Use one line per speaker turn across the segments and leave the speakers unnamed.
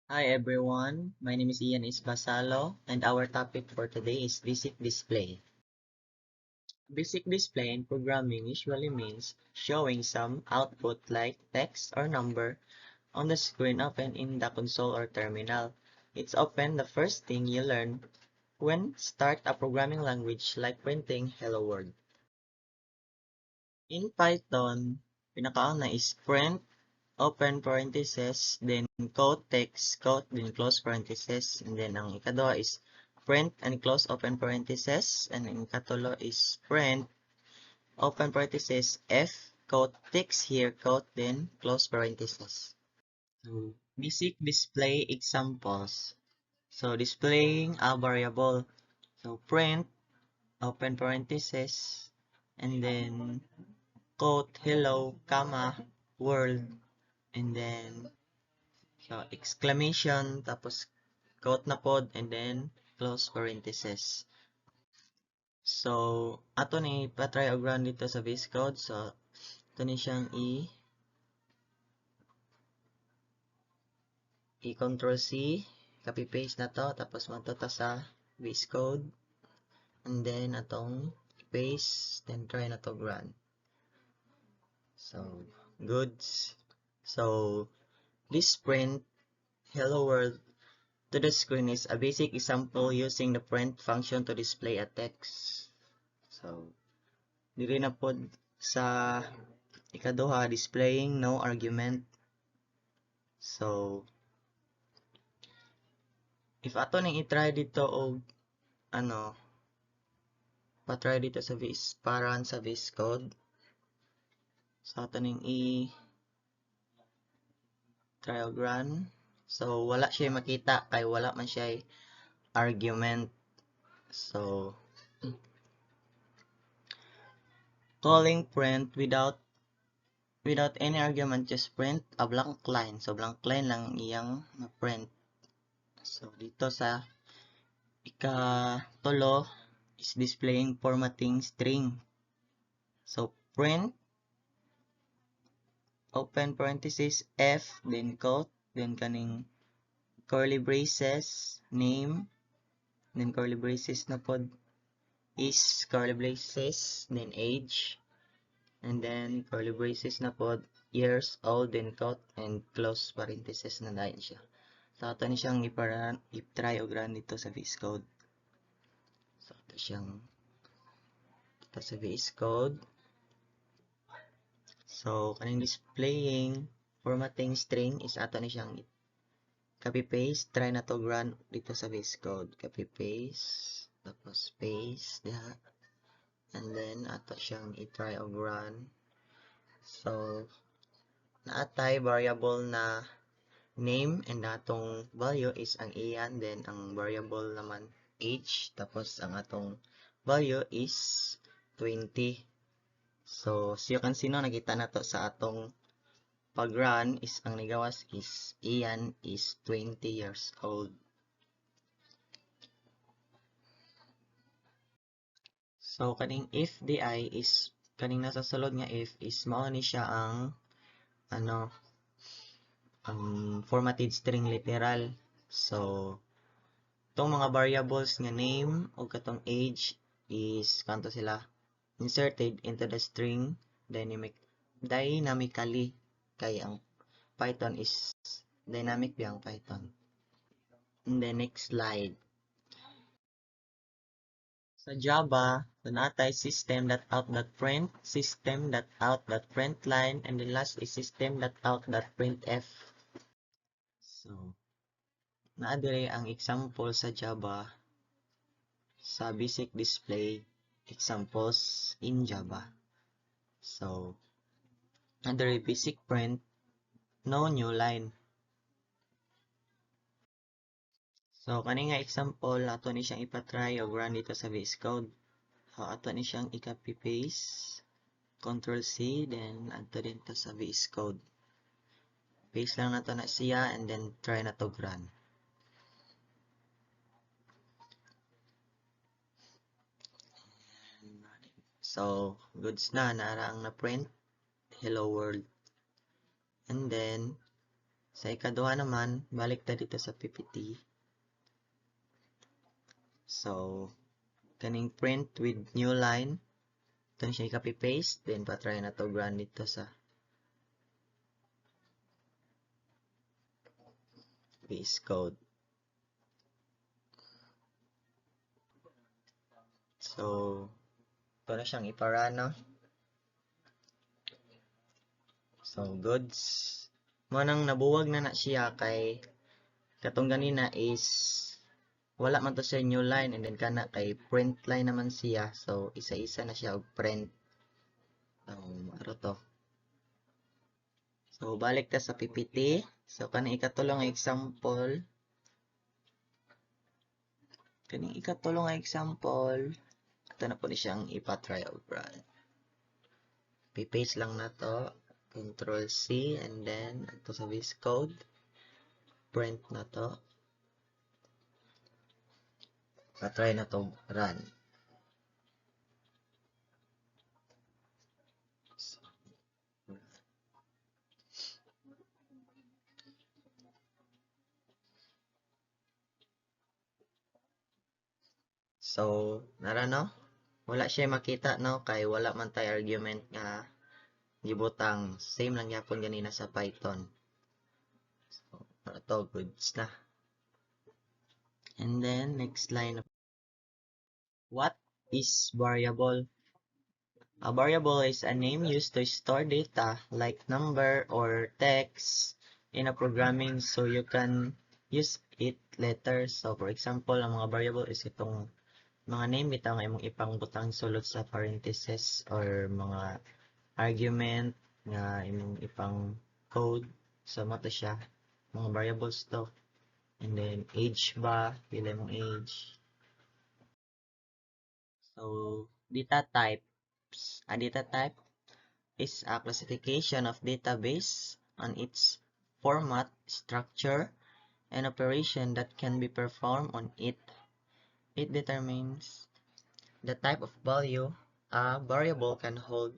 Hi everyone, my name is Ian Isbasalo and our topic for today is basic display. Basic display in programming usually means showing some output like text or number on the screen open in the console or terminal. It's often the first thing you learn when start a programming language like printing Hello World. In Python, pinakauna is print open parentheses, then quote text, quote, then close parentheses, and then ang ikaduha is print and close open parentheses, and ang ikatulo is print open parentheses, F, quote text here, quote, then close parentheses. So, basic display examples. So, displaying a variable. So, print, open parentheses, and then quote, hello, comma, world, and then so, exclamation, tapos quote na pod, and then close parentheses. So, ato ni pa-try og run dito sa VS Code. So, ito ni siyang i-control C, copy paste na to, tapos matuta sa VS Code. And then, atong paste, then try na to run. So, goods. So, this print hello world to the screen is a basic example using the print function to display a text. So, diri na pod sa ikaduha, displaying no argument. So, if ato ning i-try dito og pa-try dito sa paran sa VS Code. So, ato ning i-try og run. So, wala siya makita kay wala man siya argument. So, calling print without any argument, just print a blank line. So, blank line lang iyang na-print. So, dito sa ikatulo is displaying formatting string. So, print, open parenthesis, F, then quote, then kaning curly braces, name, then curly braces na pod is curly braces, then age, and then curly braces na pod years old, then quote, and close parenthesis na dahil siya. So, ito ni siyang i-try og run dito sa VS Code. So, ito siyang dito sa VS Code. So, kaning displaying formatting string is ato ni siyang copy paste. Try na to run dito sa VS Code. Copy paste, tapos paste diha. And then ato siyang i-try og run. So, naatay variable na name and atong value is ang iyan, then ang variable naman age, tapos ang atong value is 20. So, you can see no, nakita na to sa atong pag-run is ang nigawas is Ian is 20 years old. So, kaning if di is kaning nasa sulod nga if is mao ni siya ang ano ang formatted string literal. So, tong mga variables nga name o katong age is kanto sila inserted into the string dynamically kay ang Python is dynamic biyang Python. In the next slide. Sa Java, natay system.out.print, system.out.println, and the last is system.out.printf. So, naadire ang example sa Java sa basic display examples in Java. So, naadire basic print, no new line. So, kani nga example, ato ni siyang ipatry o run dito sa VS Code. So, ato ni siyang i-copy paste, Ctrl C, then ato din to sa VS Code. Paste lang na to na siya and then try na to run. So, goods na, naara ang na-print, hello world. And then, Sa ikaduha naman, balik ta dito sa PPT. So, kaning print with new line. Ito siya i-copy-paste. Then, patry na to run dito sa base code. So, ito na siyang iparana. So, goods. Manang nabuwag na siya kay katong ganina is wala man to siya new line and then kana kay print line naman siya. So, isa-isa na siya og print. Ano to? So, balik ta sa PPT. So, kaning ikatulong example. Ito na po siyang ipa-try out run. P-paste lang na to. Control C and then ito sa base code. Print na to. Pa-try na to run. So, nara no? Wala siya makita no kay wala man tay argument nga gibutang. Same lang yapon ganina sa Python. So, ito goods na. And then next line, what is variable? A variable is a name used to store data like number or text in a programming so you can use it later. So for example, ang mga variable is itong mga name bitaw nga imong ipangbutang sulod sa parentheses or mga argument nga imong ipang code. So mato siya mga variables to. And then age ba, pila imong age. So data types. A data type is a classification of database on its format, structure, and operation that can be performed on it. It determines the type of value a variable can hold,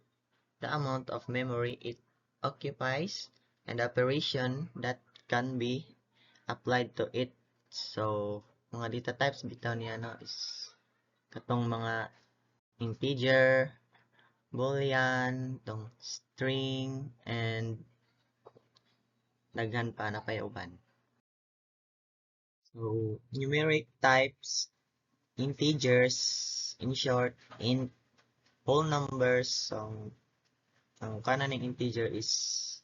the amount of memory it occupies, and the operation that can be applied to it. So, mga data types bitaw niya no is katong mga integer, boolean, tong string, and daghan pa na pay uban. So, numeric types, integers, in short, int, whole numbers. So, ang kanan ng integer is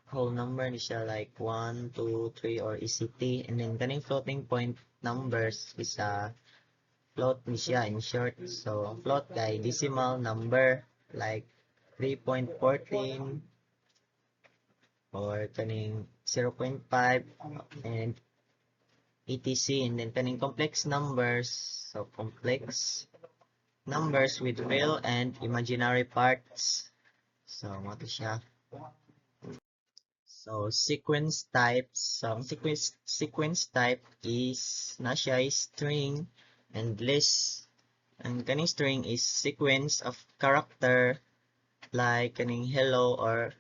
whole number ni siya like 1, 2, 3 or ECT. And then kaning floating point numbers is a float ni siya in short. So, float kay decimal number like 3.14 or kaning 0.5 and etc. And then kaning complex numbers, so complex numbers with real and imaginary parts. So mo to siya. So sequence types, so sequence type is na siya is string and list. And kaning string is sequence of character like kaning hello or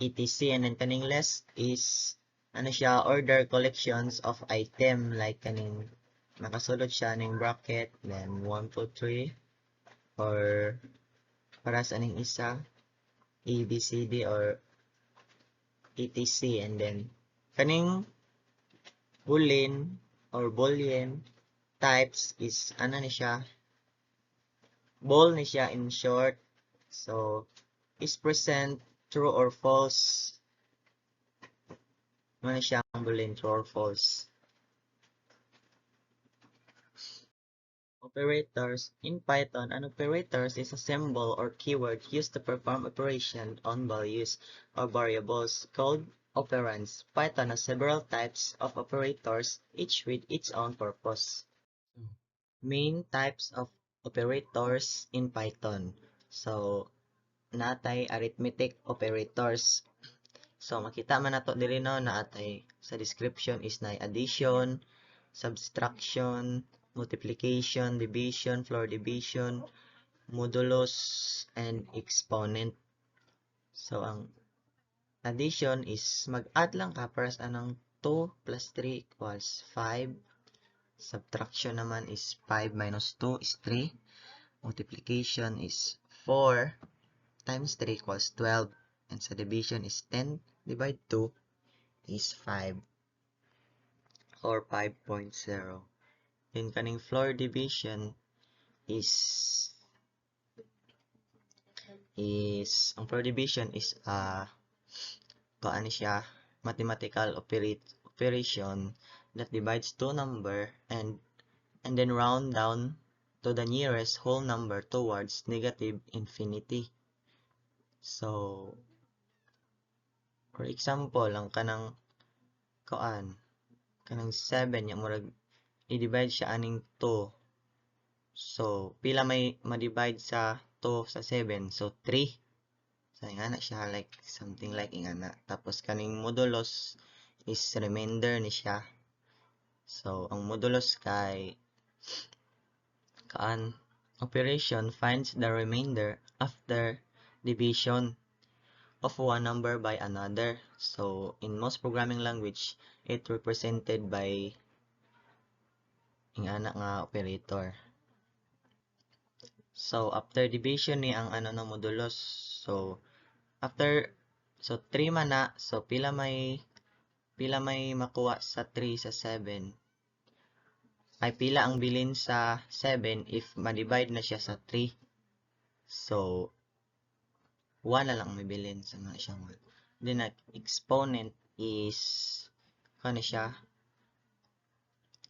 etc. And then kaning list is ano siya, order collections of item like kaning nakasulod siya ning bracket then 1, 2, 3 or para sa aning isa ABCD or etc. And then kaning boolean or boolean types is ano ni siya, bool ni siya in short. So is present true or false. Ano siya ang boolean, true or false. Operators. In Python, an operator is a symbol or keyword used to perform operations on values or variables called operands. Python has several types of operators, each with its own purpose. Main types of operators in Python. So, natay arithmetic operators. So, makita man nato diri no na atay sa description is na addition, subtraction, multiplication, division, floor division, modulus, and exponent. So, ang addition is mag-add lang ka para sa anong 2 plus 3 equals 5. Subtraction naman is 5 minus 2 is 3. Multiplication is 4 times 3 equals 12. And sa division is 10 divide 2 is 5 or 5.0. Then kaning floor division is ang floor division is siya mathematical operation that divides two number and then round down to the nearest whole number towards negative infinity. So for example, ang kanang 7 yung murag i-divide siya aning 2. So pila may ma-divide sa 2 sa 7? So 3. So ingana siya like something like ingana. Tapos kaning modulus is remainder ni siya. So ang modulus kay operation finds the remainder after division of one number by another. So in most programming language, it represented by ingana nga operator. So after division ni ang no modulus. So 3 man na. So pila may makuha sa 3 sa 7? Ay pila ang bilin sa 7 if ma-divide na siya sa 3. So 1 na lang may bilin sa mga siya. Then exponent is siya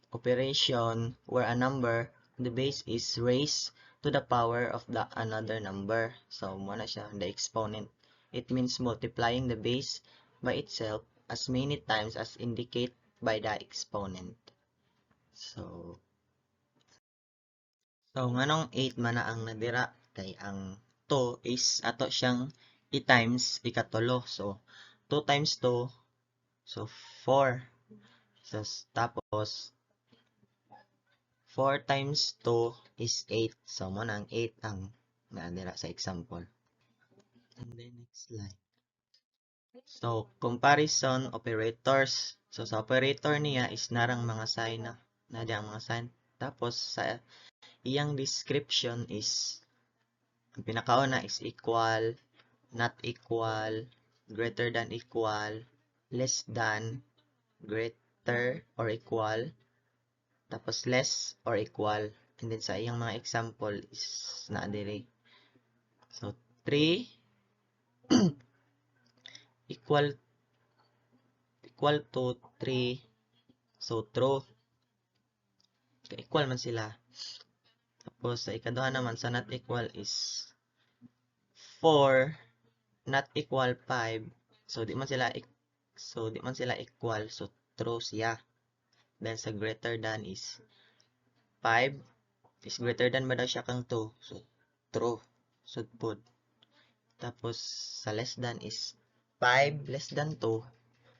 operation where a number, the base is raised to the power of the another number. So muna siya the exponent. It means multiplying the base by itself as many times as indicated by the exponent. So nganong 8 man na ang nadira kay ang 2 is ato siyang i-times ikatulo. So 2 times 2 so 4. So tapos 4 times 2 is 8. So mo na ang 8 ang nadira sa example. And then next slide. So comparison operators. So sa operator niya is narang mga sign na ang mga sign. Tapos sa iyang description is ang pinakauna is equal, not equal, greater than equal, less than, greater or equal, tapos less or equal. And then sa iyang mga example is naadiri. So 3 equal to 3. So true. Equal man sila. Tapos sa ikaduha naman sa not equal is 4 not equal 5. So di man sila equal. So true siya. Then sa greater than is 5 is greater than ba daw siya kang 2. So true. Sudpod. Tapos sa less than is 5 less than 2.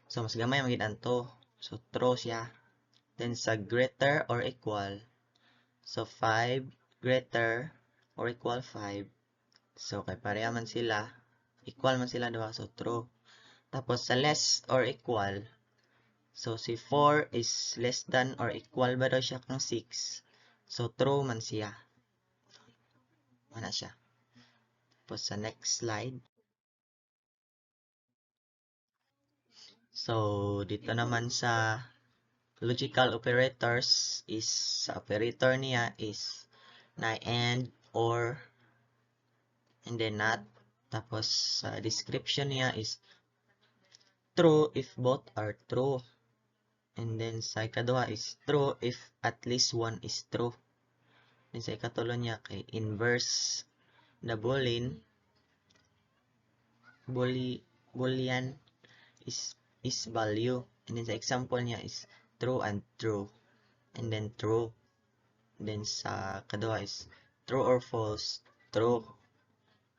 So mas gamay magid ang 2. So true siya. Then sa greater or equal, so 5 greater or equal 5. So kay pareha man sila, equal man sila diba? So true. Tapos sa less or equal, so si 4 is less than or equal ba daw siya kang 6. So true man siya. Wala siya. Tapos sa next slide. So dito naman sa logical operators is sa operator niya is na and, or, and then not. Tapos sa description niya is true if both are true. And then sa ikaduha is true if at least one is true. Then sa ikatulo niya kay inverse the boolean is value. And then sa example niya is true and true. And then true. Then sa kaduha is true or false, true.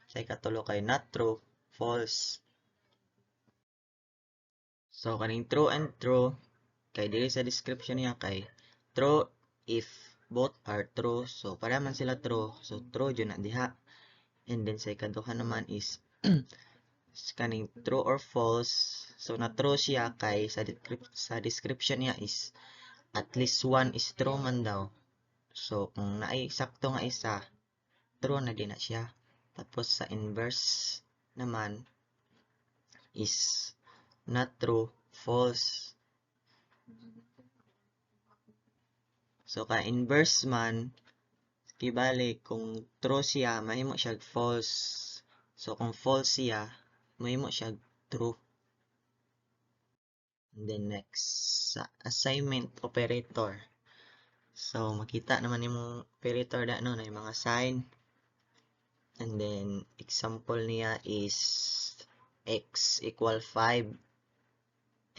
Sa ikatulo kay not true, false. So kaning true and true kay diri sa description niya kay true if both are true. So para man sila true. So true jud na diha. And then sa ikaduha naman is kaning true or false. So na true siya kay sa description niya is at least one is true man daw. So kung naay sakto nga isa, true na din na siya. Tapos sa inverse naman is not true, false. So ka inverse man, kibali kung true siya, mahimo siya false. So kung false siya, mahimo siya true. And then next, sa assignment operator. So makita naman yung operator na no, na yung mga sign. And then example niya is x equal 5.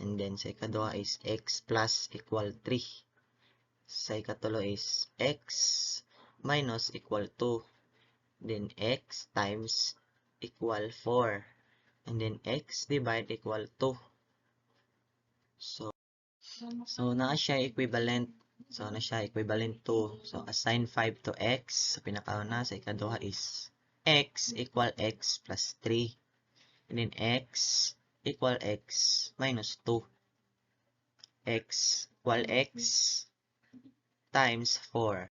And then sa ikadua is x plus equal 3. Sa ikatulo is x minus equal 2. Then x times equal 4. And then x divide equal 2. So na siya equivalent. So na siya equivalent to. So assign 5 to x. Sa pinakauna sa ikaduha is x equal x plus 3. And then x equal x minus 2. X equal x times 4.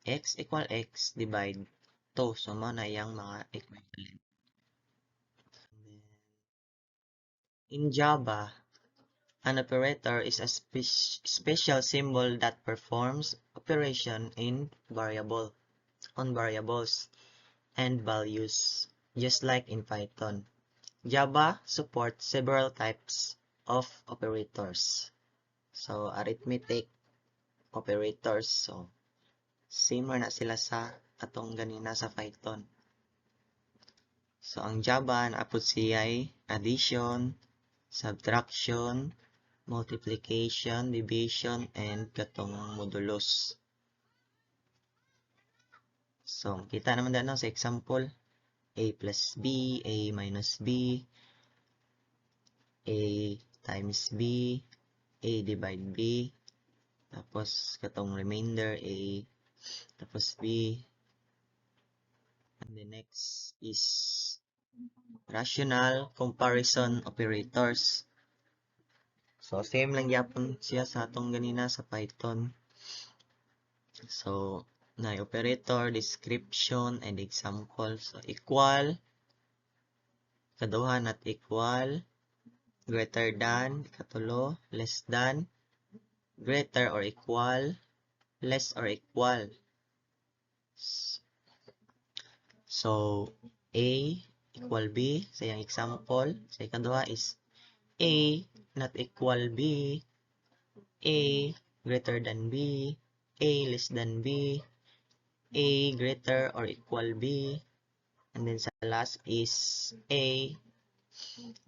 X equal x divide 2. So mo na yung mga equivalent. In Java, an operator is a special symbol that performs operation on variables and values, just like in Python. Java supports several types of operators. So, arithmetic operators. So, similar na sila sa atong ganina sa Python. So, ang Java naapod siya ay addition, subtraction, multiplication, division, and katong modulus. So, kita naman dito sa example, a plus b, a minus b, a times b, a divide b, tapos katong remainder a, tapos b, and the next is rational comparison operators. So, same lang yapon siya sa atong ganina sa Python. So, na operator, description, and example. So, equal, kaduha not equal, greater than, katulo, less than, greater or equal, less or equal. So, A equal B, sa yung example. Sa ikaduha is A not equal B, A greater than B, A less than B, A greater or equal B, and then sa last is A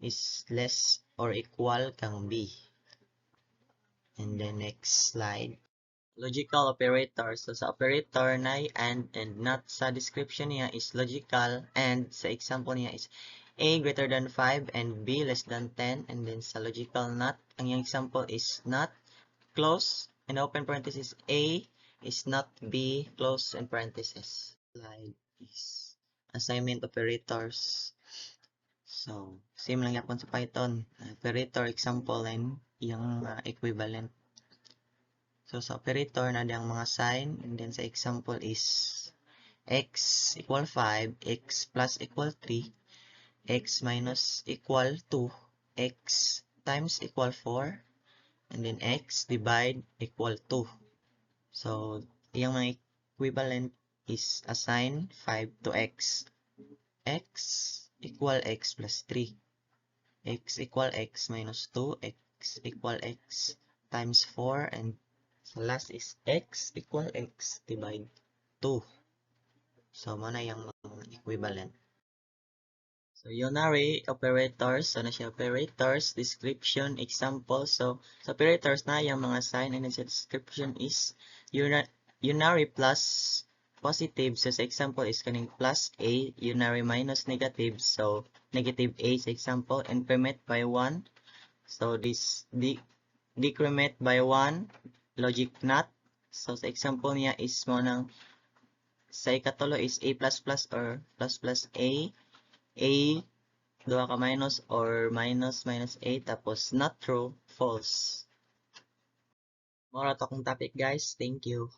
is less or equal kang B. And then next slide. Logical operators. So sa operator na and not sa description niya is logical, and sa example niya is A greater than 5 and B less than 10, and then sa logical not, ang yung example is not, close and open parenthesis, A is not B, close and parenthesis. Slide is assignment operators. So, same lang yapon sa Python. Operator example and yung equivalent. So, sa operator na diyang mga sign, and then sa example is x equal 5, x plus equal 3, x minus equal 2, x times equal 4, and then x divide equal 2. So, yung mga equivalent is assign 5 to x. X equal x plus 3. X equal x minus 2. X equal x times 4. And the last is x equal x divide 2. So, muna yung mga equivalent. So, unary operators. So, na siya operators, description, example. So, sa operators na yung mga sign, and then sa description is unary plus positive. So, sa example is kaning plus A, unary minus negative. So, negative A sa example, increment by 1. So, this decrement by 1, logic not. So, sa example niya is mo nang sa ikatulo is A++ or plus A duha ka minus or minus minus 8 tapos not true, false. Mura to akong topic guys. Thank you.